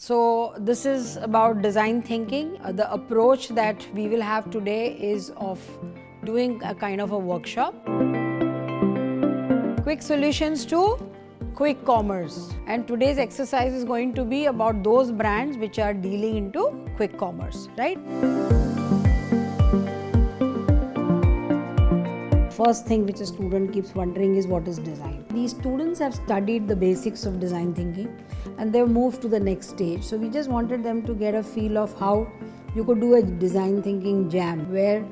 So this is about design thinking. The approach that we will have today is of doing a kind of a workshop. Quick solutions to quick commerce. And today's exercise is going to be about those brands which are dealing into quick commerce, right? First thing which a student keeps wondering is what is design. These students have studied the basics of design thinking and they've moved to the next stage. So we just wanted them to get a feel of how you could do a design thinking jam where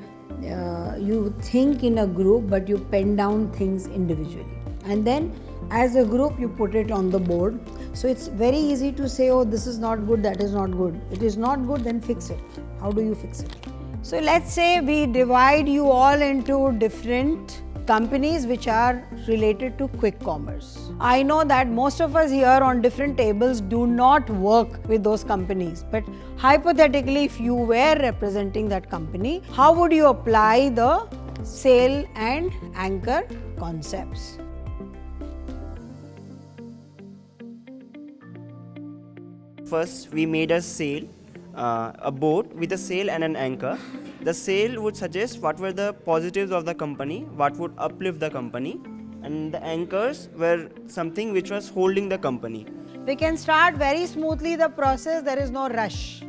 you think in a group but you pen down things individually. And then as a group you put it on the board. So it's very easy to say, oh, this is not good, that is not good. It is not good, then fix it. How do you fix it? So let's say we divide you all into different companies which are related to quick commerce. I know that most of us here on different tables do not work with those companies, but hypothetically if you were representing that company, how would you apply the sale and anchor concepts? First, we made a sail, a boat with a sail and an anchor. The sail would suggest what were the positives of the company, what would uplift the company, and the anchors were something which was holding the company. We can start very smoothly the process, there is no rush.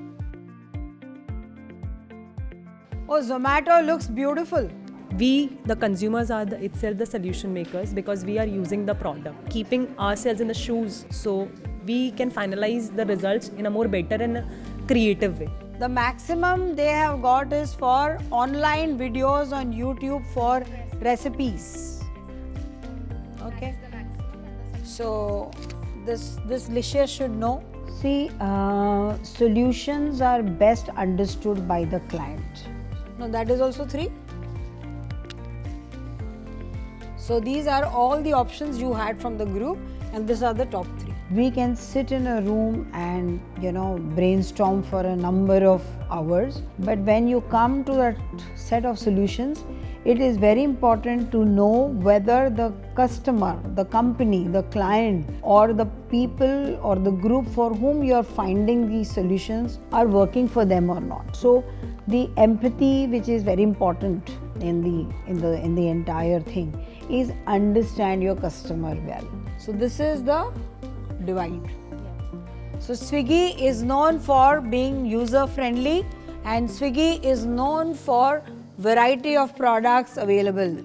Oh, Zomato looks beautiful. We, the consumers, are itself the solution makers because we are using the product, keeping ourselves in the shoes so we can finalize the results in a more better and creative way. The maximum they have got is for online videos on YouTube for recipes. Okay. So this Licious should know. See, solutions are best understood by the client. No, that is also 3. So these are all the options you had from the group, and these are the top 3. We can sit in a room and brainstorm for a number of hours, but when you come to that set of solutions, it is very important to know whether the customer, the company, the client or the people or the group for whom you are finding these solutions are working for them or not. So the empathy, which is very important in the entire thing, is understand your customer well. So this is the divide. So Swiggy is known for being user friendly and Swiggy is known for variety of products available.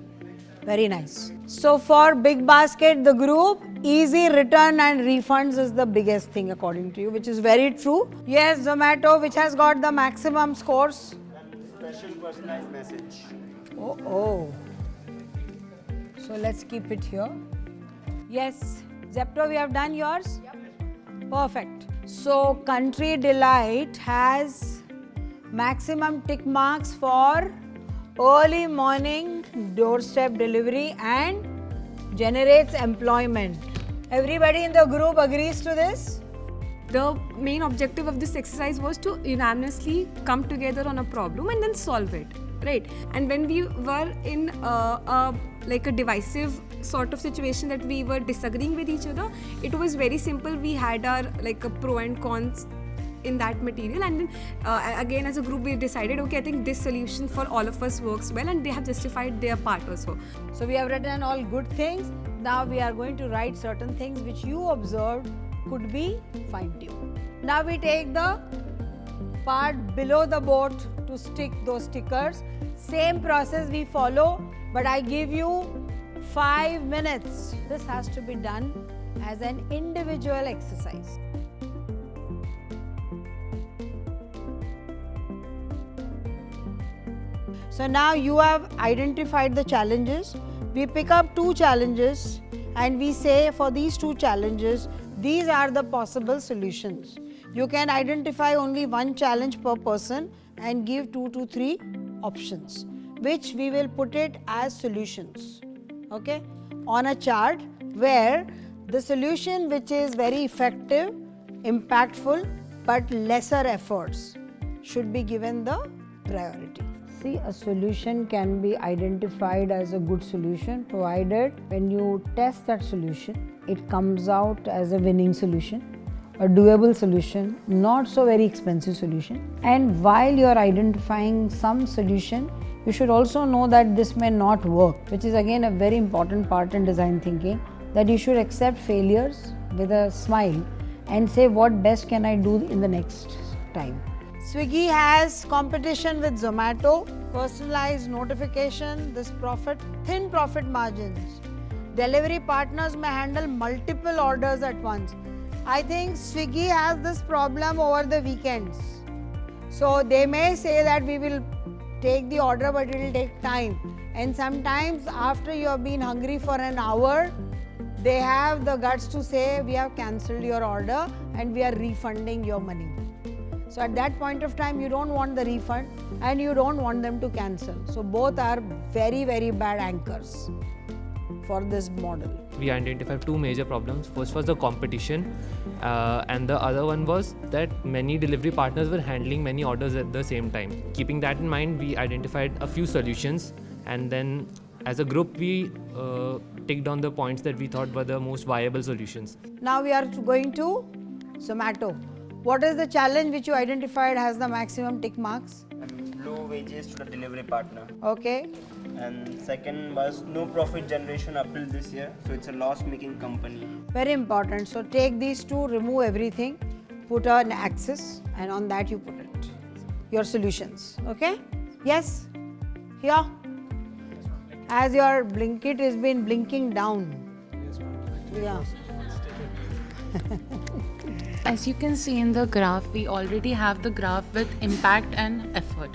Very nice. So for Big Basket, the group, easy return and refunds is the biggest thing according to you, which is very true. Yes, Zomato, which has got the maximum scores. Special personalized message. Oh. So let's keep it here. Yes, Zepto, we have done yours? Yep. Perfect. So Country Delight has maximum tick marks for early morning doorstep delivery and generates employment. Everybody in the group agrees to this? The main objective of this exercise was to unanimously come together on a problem and then solve it, right? And when we were in a divisive sort of situation that we were disagreeing with each other, it was very simple. We had our a pro and cons in that material, and then again as a group we decided, okay, I think this solution for all of us works well, and they have justified their part also. So we have written all good things. Now we are going to write certain things which you observed could be fine-tuned. Now we take the part below the boat to stick those stickers. Same process we follow, but I give you 5 minutes. This has to be done as an individual exercise. So now you have identified the challenges. We pick up 2 challenges and we say for these 2 challenges, these are the possible solutions. You can identify only 1 challenge per person and give 2 to 3 options, which we will put it as solutions, okay, on a chart where the solution which is very effective, impactful, but lesser efforts should be given the priority. See, a solution can be identified as a good solution provided when you test that solution, it comes out as a winning solution. a doable solution, not so very expensive solution. And while you are identifying some solution, you should also know that this may not work, which is again a very important part in design thinking, that you should accept failures with a smile and say what best can I do in the next time. Swiggy has competition with Zomato, personalized notification, thin profit margins. Delivery partners may handle multiple orders at once. I think Swiggy has this problem over the weekends. So they may say that we will take the order, but it will take time. And sometimes after you have been hungry for an hour, they have the guts to say we have cancelled your order and we are refunding your money. So at that point of time, you don't want the refund and you don't want them to cancel. So both are very, very bad anchors for this model. We identified two major problems. First was the competition, and the other one was that many delivery partners were handling many orders at the same time. Keeping that in mind, we identified a few solutions, and then as a group, we ticked on the points that we thought were the most viable solutions. Now we are going to Zomato. What is the challenge which you identified has the maximum tick marks? Low wages to the delivery partner. Okay. And second was no profit generation up till this year, so it's a loss-making company. Very important. So take these two, remove everything, put an axis, and on that you put it. Your solutions. Okay? Yes? Here? As your Blinkit has been blinking down. Yeah. As you can see in the graph, we already have the graph with impact and effort.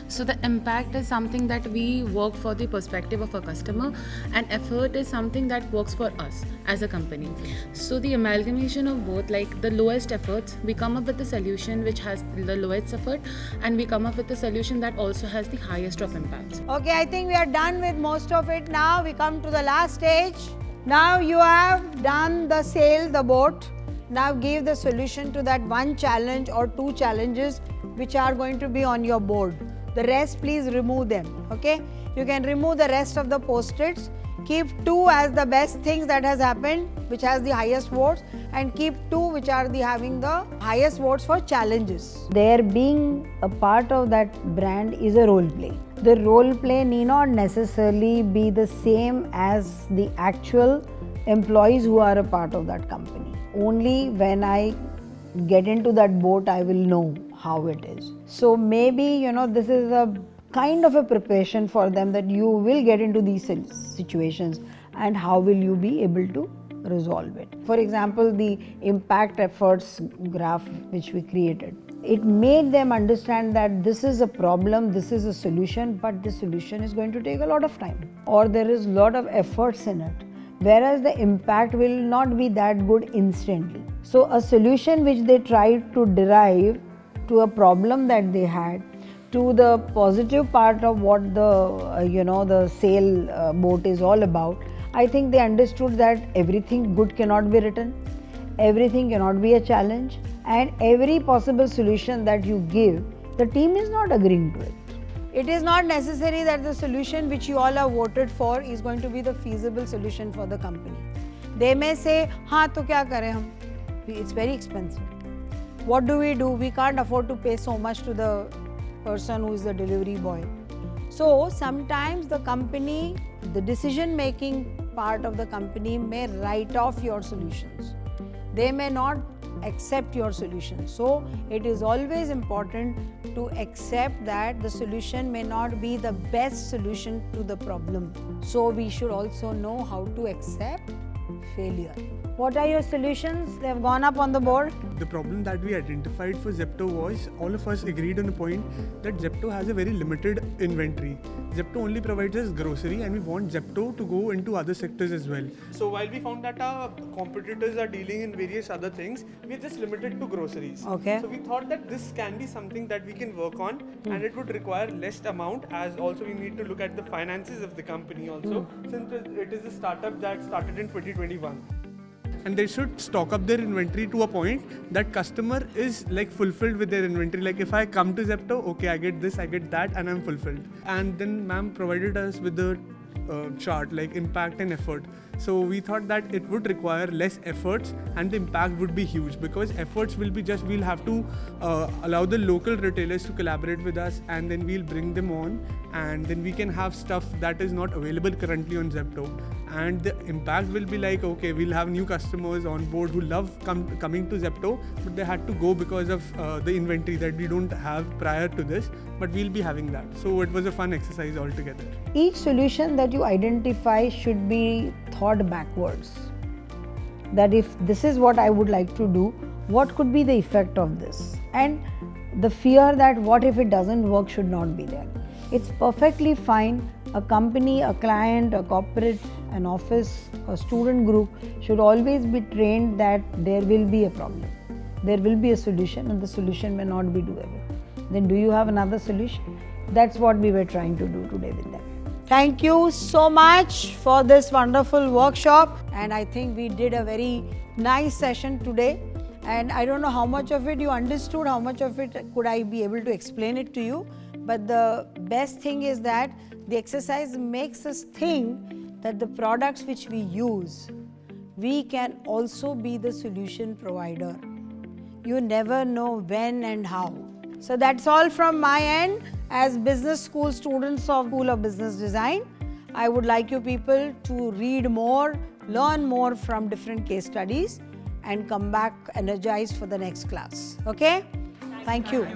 So the impact is something that we work for the perspective of a customer, and effort is something that works for us as a company. So the amalgamation of both, like the lowest efforts, we come up with a solution which has the lowest effort, and we come up with a solution that also has the highest of impacts. Okay, I think we are done with most of it now. We come to the last stage. Now you have done the sail, the boat. Now give the solution to that one challenge or two challenges which are going to be on your board. The rest, please remove them. Okay? You can remove the rest of the post-its. Keep two as the best things that has happened, which has the highest votes, and keep two which are having the highest votes for challenges. There being a part of that brand is a role play. The role play need not necessarily be the same as the actual employees who are a part of that company. Only when I get into that boat, I will know how it is. So maybe, this is a kind of a preparation for them that you will get into these situations and how will you be able to resolve it. For example, the impact efforts graph which we created. It made them understand that this is a problem, this is a solution, but the solution is going to take a lot of time, or there is a lot of efforts in it. Whereas the impact will not be that good instantly. So a solution which they tried to derive to a problem that they had, to the positive part of what the sail boat is all about, I think they understood that everything good cannot be written, everything cannot be a challenge, and every possible solution that you give, the team is not agreeing to it. It is not necessary that the solution which you all have voted for is going to be the feasible solution for the company. They may say, हाँ तो क्या करें हम? It's very expensive. What do? We can't afford to pay so much to the person who is the delivery boy. So sometimes the company, the decision-making part of the company may write off your solutions. They may not accept your solution. So it is always important to accept that the solution may not be the best solution to the problem. So we should also know how to accept failure. What are your solutions? They have gone up on the board. The problem that we identified for Zepto was, all of us agreed on the point that Zepto has a very limited inventory. Zepto only provides us grocery, and we want Zepto to go into other sectors as well. So while we found that our competitors are dealing in various other things, we're just limited to groceries. Okay. So we thought that this can be something that we can work on, and it would require less amount, as also we need to look at the finances of the company also, since it is a startup that started in 2021. And they should stock up their inventory to a point that customer is like fulfilled with their inventory. Like if I come to Zepto, okay, I get this, I get that, and I'm fulfilled. And then ma'am provided us with the chart like impact and effort. So we thought that it would require less efforts and the impact would be huge, because efforts will be just, we'll have to allow the local retailers to collaborate with us, and then we'll bring them on, and then we can have stuff that is not available currently on Zepto. And the impact will be like, okay, we'll have new customers on board who love coming to Zepto, but they had to go because of the inventory that we don't have prior to this, but we'll be having that. So it was a fun exercise altogether. Each solution that you identify should be thought backwards. That if this is what I would like to do, what could be the effect of this? And the fear that what if it doesn't work should not be there. It's perfectly fine. A company, a client, a corporate, an office, a student group should always be trained that there will be a problem. There will be a solution and the solution may not be doable. Then do you have another solution? That's what we were trying to do today with them. Thank you so much for this wonderful workshop, and I think we did a very nice session today, and I don't know how much of it you understood, how much of it could I be able to explain it to you, but the best thing is that the exercise makes us think that the products which we use, we can also be the solution provider. You never know when and how. So that's all from my end. As business school students of School of Business Design, I would like you people to read more, learn more from different case studies, and come back energized for the next class. Okay? Thank you.